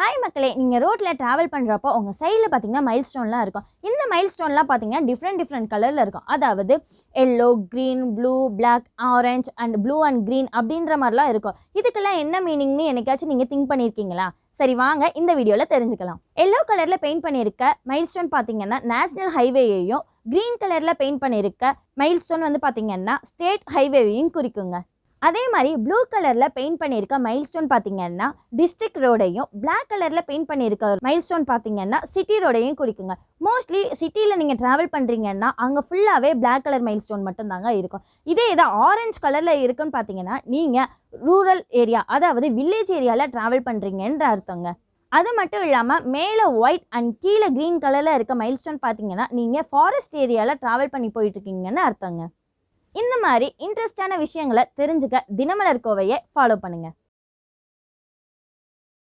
Hi மக்களே, நீங்கள் ரோட்டில் ட்ராவல் பண்ணுறப்போ உங்கள் சைடில் பார்த்தீங்கன்னா மைல்ஸ்டோன்லாம் இருக்கும். இந்த மைல்ஸ்டோன்லாம் பார்த்தீங்கன்னா டிஃப்ரெண்ட் கலரில் இருக்கும். அதாவது yellow, green, blue, black, orange and blue and green அப்படின்ற மாதிரிலாம் இருக்கும். இதுக்கெல்லாம் என்ன மீனிங்னு என்னைக்காச்சும் நீங்கள் திங்க் பண்ணியிருக்கீங்களா? சரி, வாங்க இந்த வீடியோவில் தெரிஞ்சுக்கலாம். எல்லோ கலரில் பெயிண்ட் பண்ணியிருக்க மைல்ஸ்டோன் பார்த்தீங்கன்னா நேஷ்னல் ஹைவேயையும், க்ரீன் கலரில் பெயிண்ட் பண்ணியிருக்க மைல்ஸ்டோன் வந்து பார்த்தீங்கன்னா ஸ்டேட் ஹைவேயையும் குறிக்குங்க. அதே மாதிரி ப்ளூ கலரில் பெயிண்ட் பண்ணியிருக்க மைல்ஸ்டோன் பார்த்தீங்கன்னா டிஸ்ட்ரிக்ட் ரோடையும், பிளாக் கலரில் பெயிண்ட் பண்ணியிருக்க மைல்ஸ்டோன் பார்த்தீங்கன்னா சிட்டி ரோடையும் குறிக்குங்க. மோஸ்ட்லி சிட்டியில் நீங்கள் ட்ராவல் பண்ணுறீங்கன்னா அங்கே ஃபுல்லாகவே பிளாக் கலர் மைல்ஸ்டோன் மட்டும்தாங்க இருக்கும். இதே இதான் ஆரஞ்சு கலரில் இருக்குன்னு பார்த்தீங்கன்னா நீங்கள் ரூரல் ஏரியா, அதாவது வில்லேஜ் ஏரியாவில் ட்ராவல் பண்ணுறீங்கன்ற அர்த்தங்க. அது மட்டும் இல்லாமல் மேலே ஒயிட் அண்ட் கீழே க்ரீன் கலரில் இருக்க மைல்ஸ்டோன் பார்த்தீங்கன்னா நீங்கள் ஃபாரஸ்ட் ஏரியாவில் ட்ராவல் பண்ணி போயிட்டுருக்கீங்கன்னு அர்த்தங்க. இந்த மாதிரி இன்ட்ரெஸ்டான விஷயங்களை தெரிஞ்சுக்க தினமலர் கோவையை ஃபாலோ பண்ணுங்கள்.